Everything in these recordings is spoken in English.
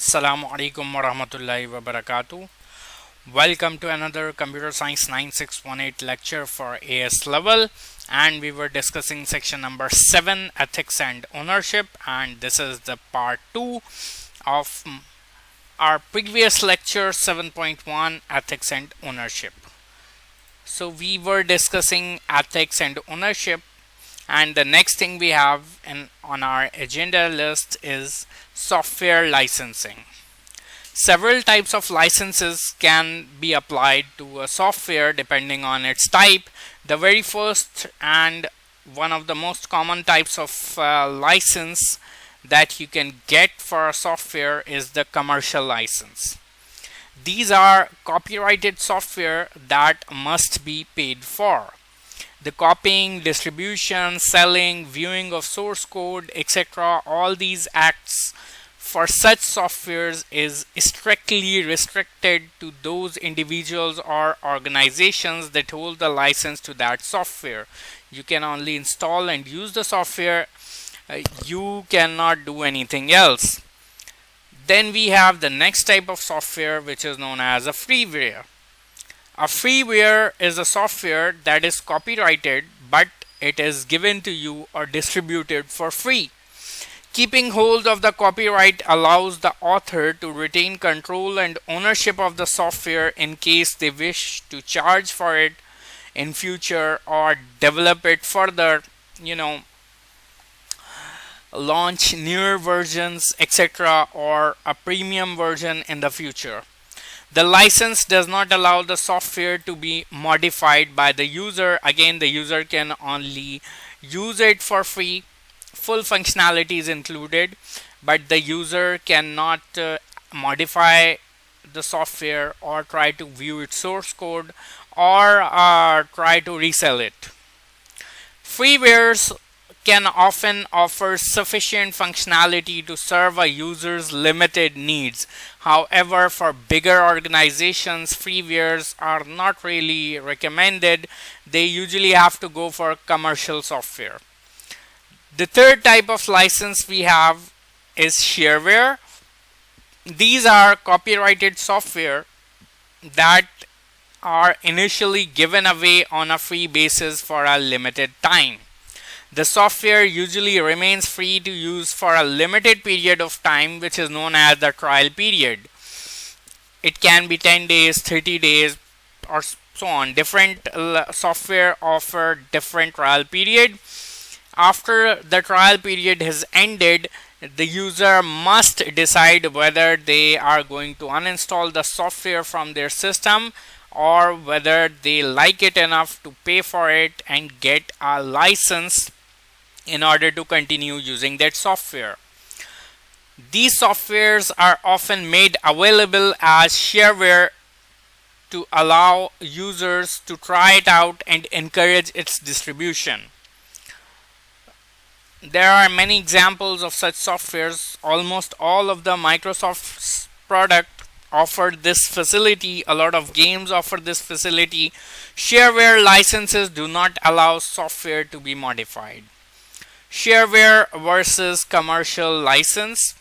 Assalamu alaikum wa rahmatullahi wa barakatuh. Welcome to another Computer Science 9618 lecture for AS level, and we were discussing section number 7, ethics and ownership, and this is the part 2 of our previous lecture 7.1, ethics and ownership. So we were discussing ethics and ownership, and the next thing we have on our agenda list is software licensing. Several types of licenses can be applied to a software depending on its type. The very first and one of the most common types of license that you can get for a software is the commercial license. These are copyrighted software that must be paid for. The copying, distribution, selling, viewing of source code, etc., all these acts for such softwares is strictly restricted to those individuals or organizations that hold the license to that software. You can only install and use the software. You cannot do anything else. Then we have the next type of software, which is known as a freeware. A freeware is a software that is copyrighted, but it is given to you or distributed for free. Keeping hold of the copyright allows the author to retain control and ownership of the software in case they wish to charge for it in future or develop it further, launch newer versions, etc., or a premium version in the future. The license does not allow the software to be modified by the user. Again, the user can only use it for free. Full functionality is included, but the user cannot modify the software or try to view its source code or try to resell it. Freewares can often offer sufficient functionality to serve a user's limited needs. However, for bigger organizations, freewares are not really recommended. They usually have to go for commercial software. The third type of license we have is shareware. These are copyrighted software that are initially given away on a free basis for a limited time. The software usually remains free to use for a limited period of time, which is known as the trial period. It can be 10 days, 30 days, or so on. Different software offer different trial period. After the trial period has ended, the user must decide whether they are going to uninstall the software from their system or whether they like it enough to pay for it and get a license in order to continue using that software. These softwares are often made available as shareware to allow users to try it out and encourage its distribution. There are many examples of such softwares. Almost all of the Microsoft's product offer this facility. A lot of games offer this facility. Shareware licenses do not allow software to be modified. Shareware versus commercial license.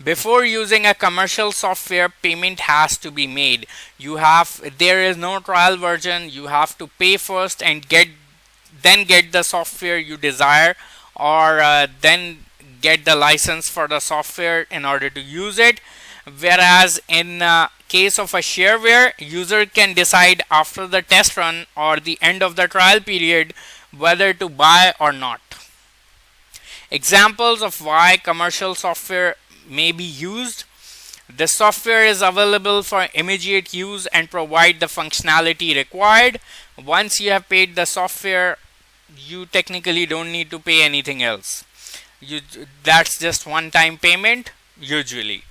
Before using a commercial software, payment has to be made. There is no trial version. You have to pay first and then get the software you desire, or then get the license for the software in order to use it. Whereas in case of a shareware, user can decide after the test run or the end of the trial period whether to buy or not. Examples of why commercial software may be used. The software is available for immediate use and provide the functionality required. Once you have paid the software, you technically don't need to pay anything else. That's just one-time payment usually.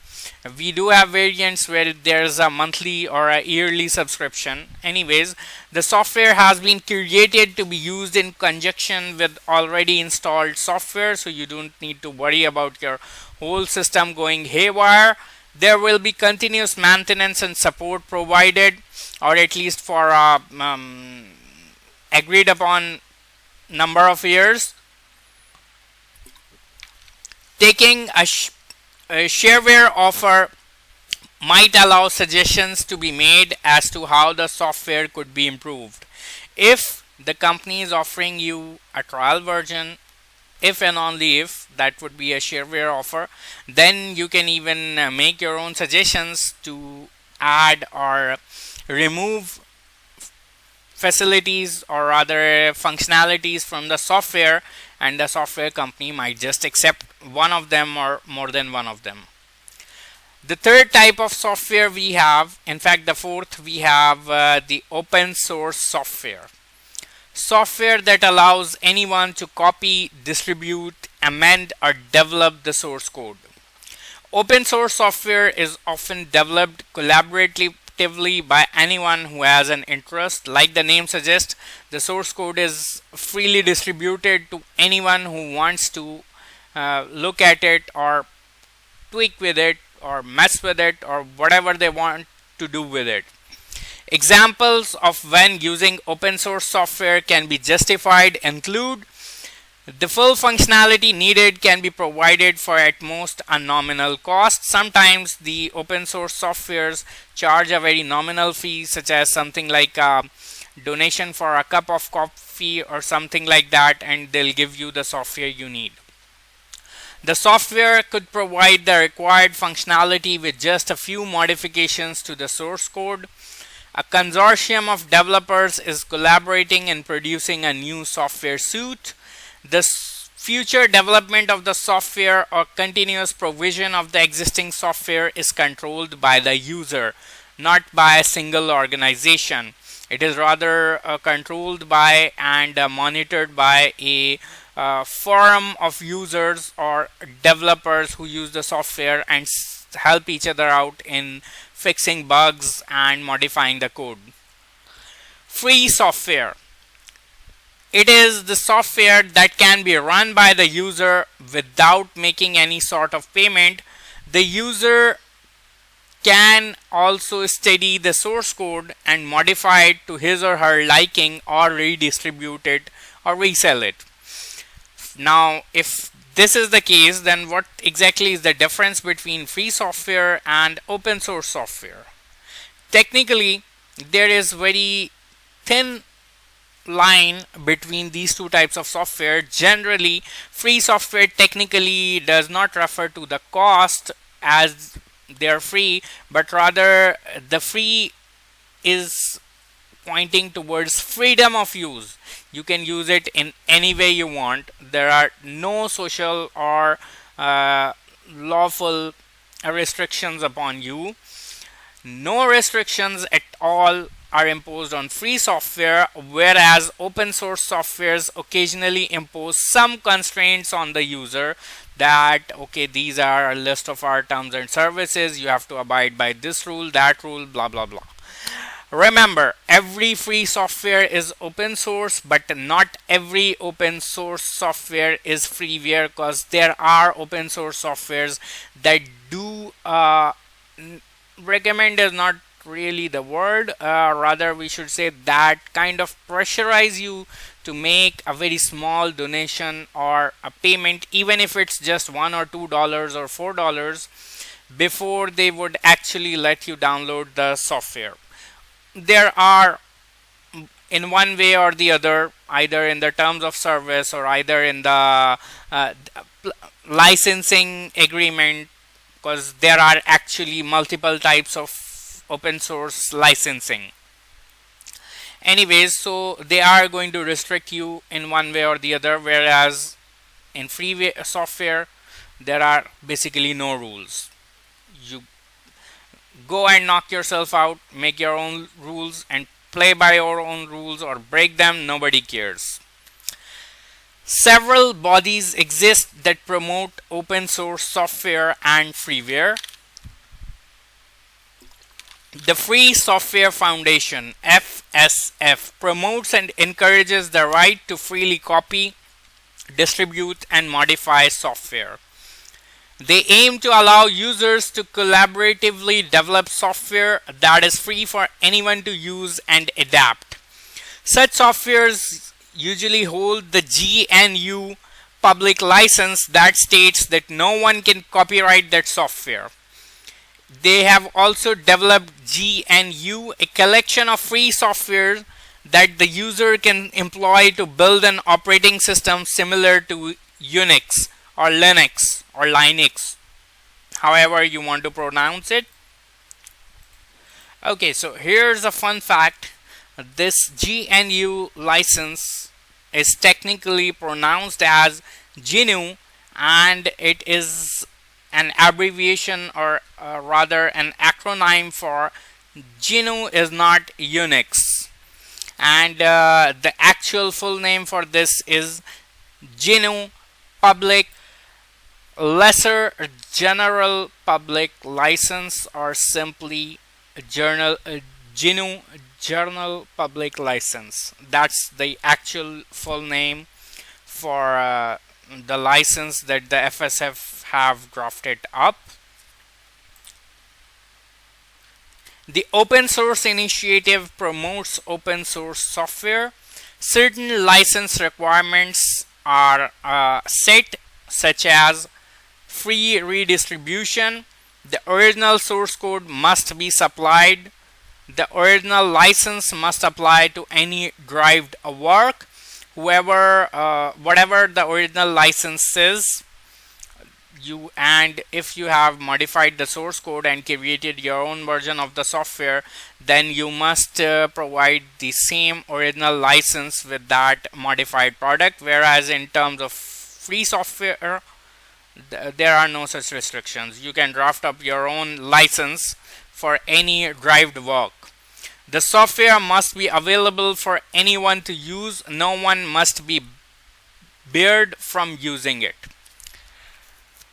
We do have variants where there's a monthly or a yearly subscription. Anyways, the software has been created to be used in conjunction with already installed software, so you don't need to worry about your whole system going haywire. There will be continuous maintenance and support provided, or at least for agreed upon number of years. Taking a shareware offer might allow suggestions to be made as to how the software could be improved. If the company is offering you a trial version, if and only if that would be a shareware offer, then you can even make your own suggestions to add or remove facilities or rather functionalities from the software, and the software company might just accept one of them or more than one of them. The third type of software we have, in fact the fourth, we have the open source software. Software that allows anyone to copy, distribute, amend or develop the source code. Open source software is often developed collaboratively by anyone who has an interest. Like the name suggests, the source code is freely distributed to anyone who wants to look at it or tweak with it or mess with it or whatever they want to do with it. Examples of when using open source software can be justified include: the full functionality needed can be provided for at most a nominal cost. Sometimes the open source softwares charge a very nominal fee, such as something like a donation for a cup of coffee or something like that, and they'll give you the software you need. The software could provide the required functionality with just a few modifications to the source code. A consortium of developers is collaborating in producing a new software suite. The future development of the software or continuous provision of the existing software is controlled by the user, not by a single organization. It is rather controlled by and monitored by a forum of users or developers who use the software and help each other out in fixing bugs and modifying the code. Free software. It is the software that can be run by the user without making any sort of payment. The user can also study the source code and modify it to his or her liking or redistribute it or resell it. Now, if this is the case, then what exactly is the difference between free software and open source software? Technically, there is very thin line between these two types of software. Generally, free software technically does not refer to the cost as they are free, but rather the free is pointing towards freedom of use. You can use it in any way you want. There are no social or lawful restrictions upon you. No restrictions at all are imposed on free software, whereas open source softwares occasionally impose some constraints on the user that, okay, these are a list of our terms and services, you have to abide by this rule, that rule, blah blah blah. Remember, every free software is open source, but not every open source software is freeware, because there are open source softwares that do recommend is not really the word, rather we should say that kind of pressurize you to make a very small donation or a payment, even if it's just $1 or $2 or $4, before they would actually let you download the software. There are, in one way or the other, either in the terms of service or either in the licensing agreement, because there are actually multiple types of open source licensing. Anyways, so they are going to restrict you in one way or the other, whereas in free software there are basically no rules. You go and knock yourself out, make your own rules and play by your own rules or break them, nobody cares. Several bodies exist that promote open source software and freeware. The Free Software Foundation, FSF, promotes and encourages the right to freely copy, distribute and modify software. They aim to allow users to collaboratively develop software that is free for anyone to use and adapt. Such softwares usually hold the GNU public license that states that no one can copyright that software. They have also developed GNU, a collection of free software that the user can employ to build an operating system similar to Unix or Linux or Linux, however you want to pronounce it. Okay, so here's a fun fact. This GNU license is technically pronounced as GNU, and it is an abbreviation, or rather an acronym for GNU is not Unix, and the actual full name for this is GNU Public Lesser General Public License, or simply GNU Journal Public License. That's the actual full name for the license that the FSF have drafted up. The open source initiative promotes open source software. Certain license requirements are set, such as free redistribution. The original source code must be supplied. The original license must apply to any derived work. Whatever the original license is, and if you have modified the source code and created your own version of the software, then you must provide the same original license with that modified product. Whereas in terms of free software, there are no such restrictions. You can draft up your own license for any derived work. The software must be available for anyone to use. No one must be barred from using it.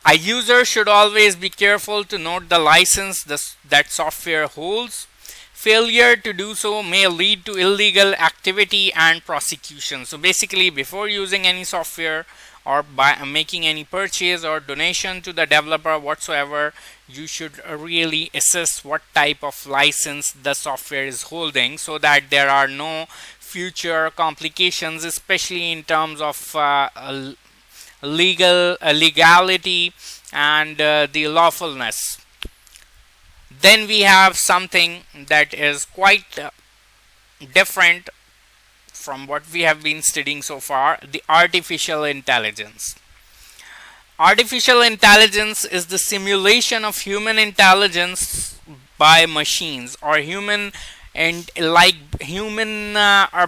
A user should always be careful to note the license that software holds. Failure to do so may lead to illegal activity and prosecution. So basically, before using any software or by making any purchase or donation to the developer whatsoever, you should really assess what type of license the software is holding, so that there are no future complications, especially in terms of legality and the lawfulness. Then we have something that is quite different from what we have been studying so far: the artificial intelligence. Artificial intelligence is the simulation of human intelligence by machines, or human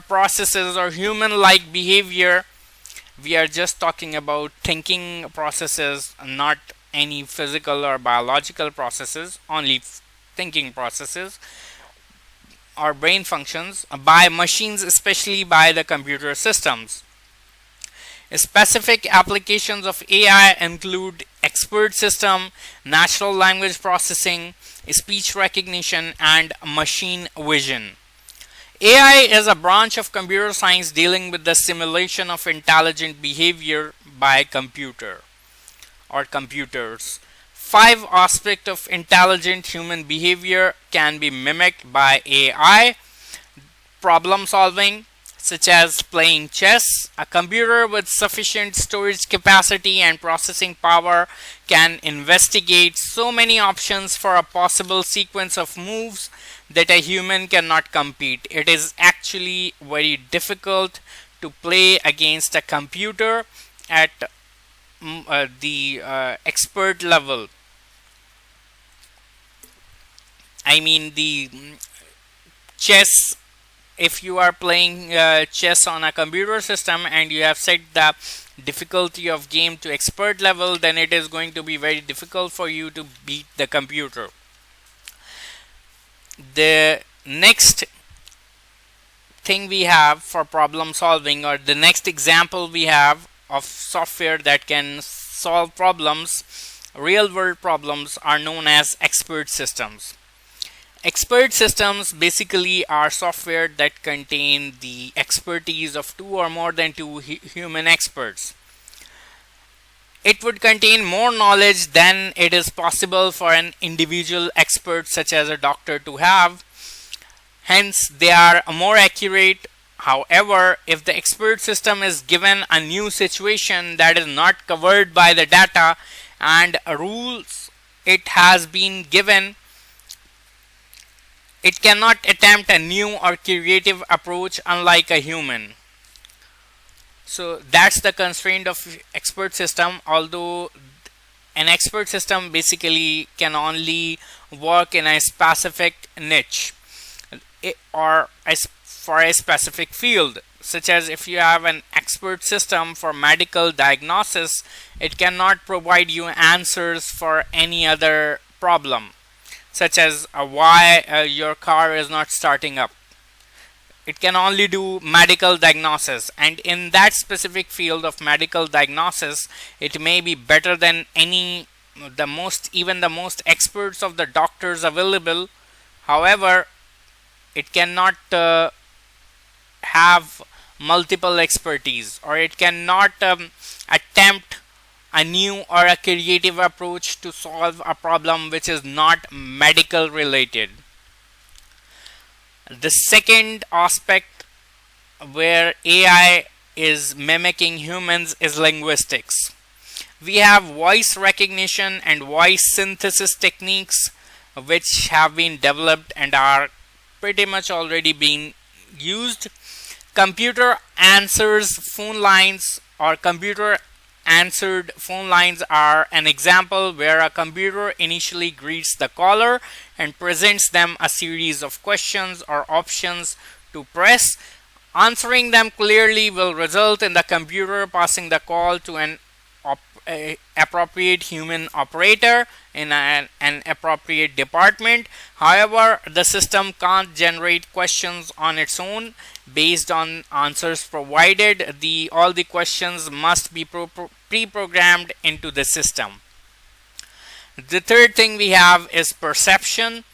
processes, or human like behavior. We are just talking about thinking processes, not any physical or biological processes, only thinking processes or brain functions by machines, especially by the computer systems. Specific applications of AI include expert system, natural language processing, speech recognition, and machine vision. AI is a branch of computer science dealing with the simulation of intelligent behavior by computer or computers. 5 aspects of intelligent human behavior can be mimicked by AI. Problem solving, such as playing chess. A computer with sufficient storage capacity and processing power can investigate so many options for a possible sequence of moves that a human cannot compete. It is actually very difficult to play against a computer at the expert level. I mean, the chess, if you are playing chess on a computer system and you have set the difficulty of game to expert level, then it is going to be very difficult for you to beat the computer. The next thing we have for problem solving, or the next example we have of software that can solve problems, real world problems, are known as expert systems. Expert systems basically are software that contain the expertise of 2 or more than 2 human experts. It would contain more knowledge than it is possible for an individual expert such as a doctor to have. Hence, they are more accurate. However, if the expert system is given a new situation that is not covered by the data and rules, it has been given, it cannot attempt a new or creative approach unlike a human. So that's the constraint of expert system. Although an expert system basically can only work in a specific niche or for a specific field, such as if you have an expert system for medical diagnosis, it cannot provide you answers for any other problem, such as why your car is not starting up. It can only do medical diagnosis, and in that specific field of medical diagnosis, it may be better than even the most experts of the doctors available. However, it cannot have multiple expertise, or it cannot attempt a new or a creative approach to solve a problem which is not medical related. The second aspect where AI is mimicking humans is linguistics. We have voice recognition and voice synthesis techniques which have been developed and are pretty much already being used. Computer answers phone lines or computer answered phone lines are an example where a computer initially greets the caller and presents them a series of questions or options to press. Answering them clearly will result in the computer passing the call to an appropriate human operator in an appropriate department. However, the system can't generate questions on its own based on answers provided. All the questions must be pre-programmed into the system. The third thing we have is perception.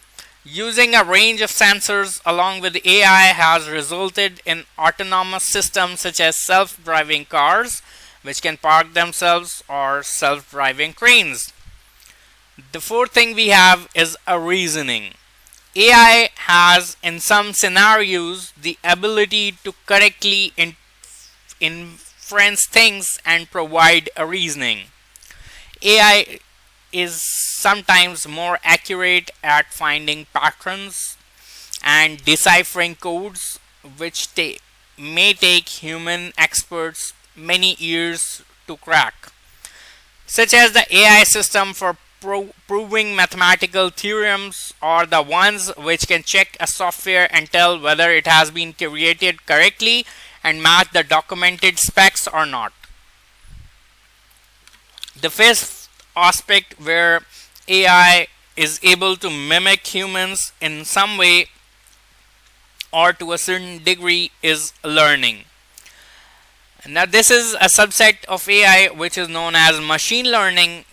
Using a range of sensors along with AI has resulted in autonomous systems such as self-driving cars, which can park themselves, or self-driving trains. The fourth thing we have is a reasoning. AI has in some scenarios the ability to correctly inference things and provide a reasoning. AI is sometimes more accurate at finding patterns and deciphering codes, which may take human experts many years to crack, such as the AI system for proving mathematical theorems, or the ones which can check a software and tell whether it has been created correctly and match the documented specs or not. The fifth aspect where AI is able to mimic humans in some way or to a certain degree is learning. Now this is a subset of AI which is known as machine learning,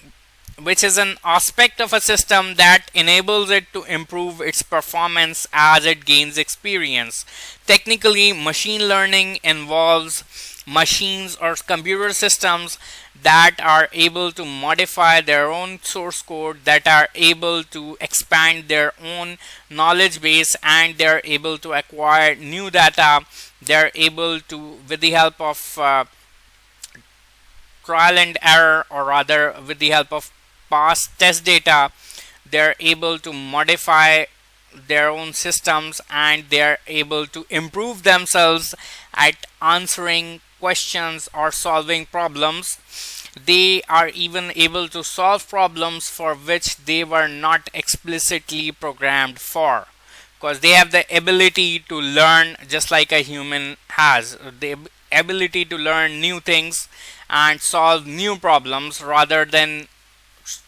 which is an aspect of a system that enables it to improve its performance as it gains experience. Technically, machine learning involves machines or computer systems that are able to modify their own source code, that are able to expand their own knowledge base, and they're able to acquire new data. They're able to, with the help of trial and error, or rather with the help of past test data, they're able to modify their own systems, and they're able to improve themselves at answering questions or solving problems. They are even able to solve problems for which they were not explicitly programmed for, because they have the ability to learn just like a human has, the ability to learn new things and solve new problems rather than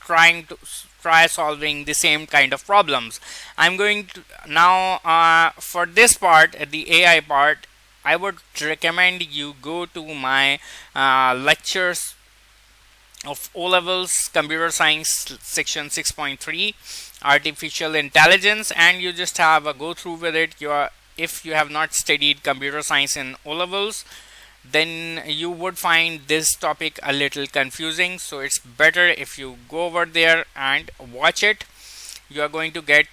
try solving the same kind of problems. I'm going to now for this part, the AI part, I would recommend you go to my lectures of O levels computer science section 6.3 artificial intelligence, and you just have a go through with it. If you have not studied computer science in O levels, then you would find this topic a little confusing, so it's better if you go over there and watch it. You are going to get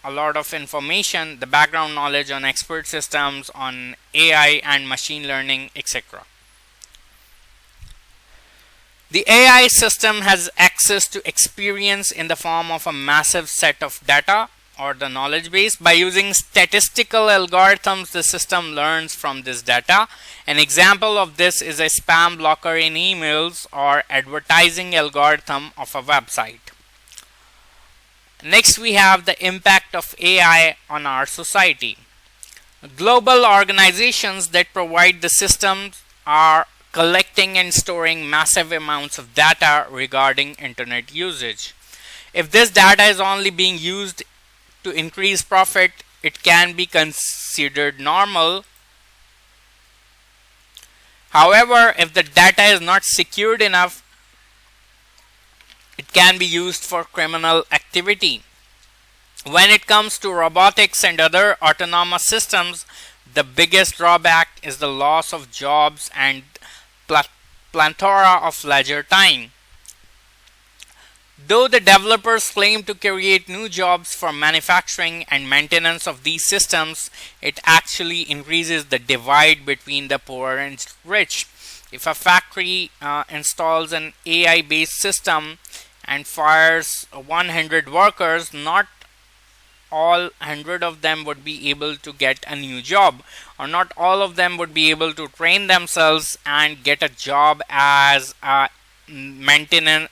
a lot of information, the background knowledge on expert systems, on AI and machine learning, etc. The AI system has access to experience in the form of a massive set of data or the knowledge base. By using statistical algorithms, the system learns from this data. An example of this is a spam blocker in emails or advertising algorithm of a website. Next, we have the impact of AI on our society. Global organizations that provide the systems are collecting and storing massive amounts of data regarding internet usage. If this data is only being used to increase profit, it can be considered normal. However, if the data is not secured enough, it can be used for criminal activity. When it comes to robotics and other autonomous systems, the biggest drawback is the loss of jobs and plethora of leisure time. Though the developers claim to create new jobs for manufacturing and maintenance of these systems, it actually increases the divide between the poor and rich. If a factory installs an AI-based system and fires 100 workers, not all 100 of them would be able to get a new job, or not all of them would be able to train themselves and get a job as a maintenance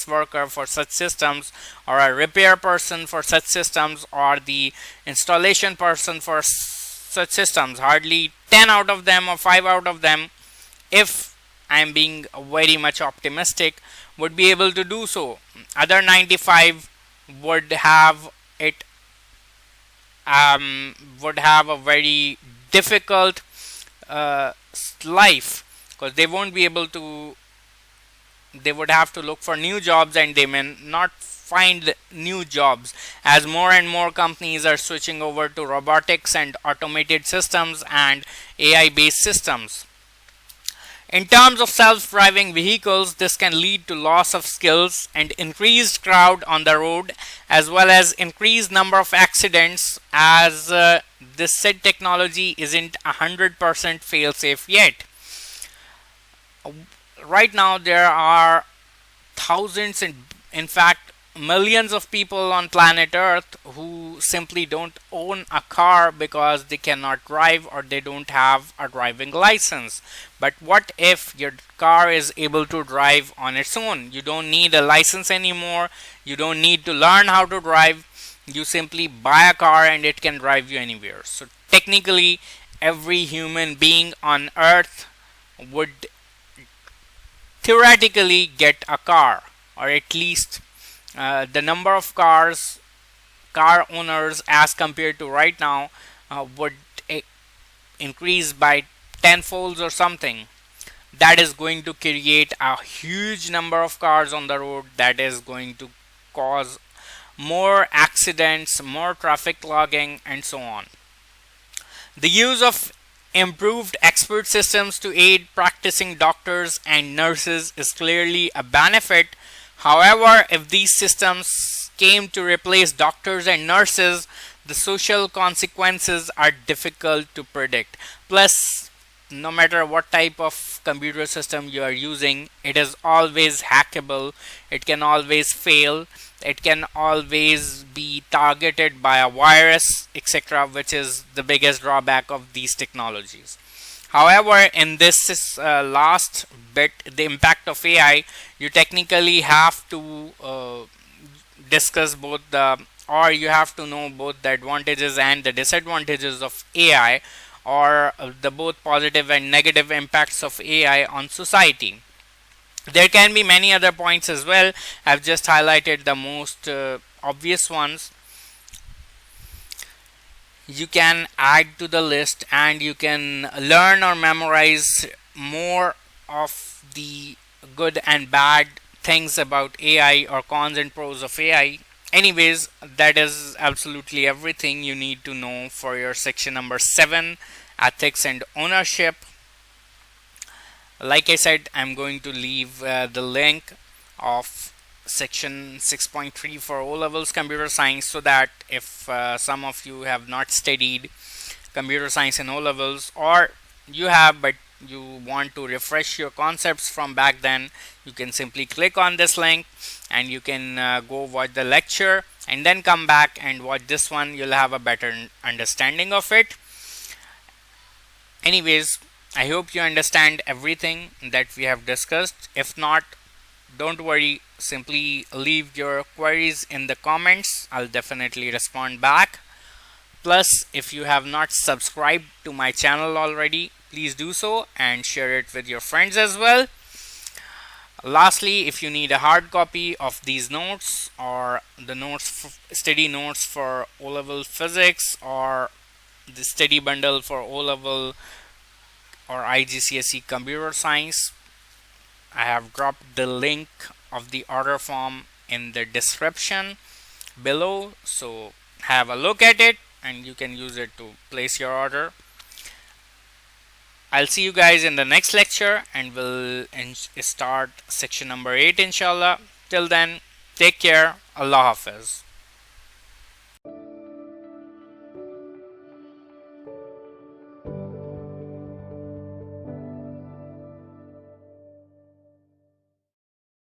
worker for such systems, or a repair person for such systems, or the installation person for such systems. Hardly 10 out of them or 5 out of them, if I'm being very much optimistic, would be able to do so. Other 95 would have it would have a very difficult life, because they won't be able to, they would have to look for new jobs and they may not find new jobs, as more and more companies are switching over to robotics and automated systems and AI based systems. In terms of self-driving vehicles, this can lead to loss of skills and increased crowd on the road, as well as increased number of accidents, as this said technology isn't 100% fail-safe yet. Right now there are thousands and in fact millions of people on planet Earth who simply don't own a car because they cannot drive or they don't have a driving license. But what if your car is able to drive on its own? You don't need a license anymore. You don't need to learn how to drive. You simply buy a car and it can drive you anywhere. So technically every human being on Earth would theoretically get a car, or at least the number of car owners as compared to right now would increase by tenfolds or something. That is going to create a huge number of cars on the road. That is going to cause more accidents, more traffic logging, and so on. The use of improved expert systems to aid practicing doctors and nurses is clearly a benefit. However, if these systems came to replace doctors and nurses, the social consequences are difficult to predict. Plus, no matter what type of computer system you are using, it is always hackable. It can always fail. It can always be targeted by a virus, etc., which is the biggest drawback of these technologies. However, in this last bit, the impact of AI, you technically have to discuss both or you have to know both the advantages and the disadvantages of AI, or the both positive and negative impacts of AI on society. There can be many other points as well. I've just highlighted the most obvious ones. You can add to the list and you can learn or memorize more of the good and bad things about AI, or cons and pros of AI. Anyways, that is absolutely everything you need to know for your section number 7, ethics and ownership. Like I said, I'm going to leave the link of section 6.3 for O levels computer science, so that if some of you have not studied computer science in O levels, or you have but you want to refresh your concepts from back then, you can simply click on this link and you can go watch the lecture and then come back and watch this one. You'll have a better understanding of it. Anyways, I hope you understand everything that we have discussed. If not, don't worry, simply leave your queries in the comments. I'll definitely respond back. Plus, if you have not subscribed to my channel already, please do so and share it with your friends as well. Lastly, if you need a hard copy of these notes or the study notes for O-level physics or the study bundle for O-level or IGCSE Computer Science, I have dropped the link of the order form in the description below, so have a look at it and you can use it to place your order. I'll see you guys in the next lecture and we'll start section number 8 inshallah. Till then, take care. Allah Hafiz.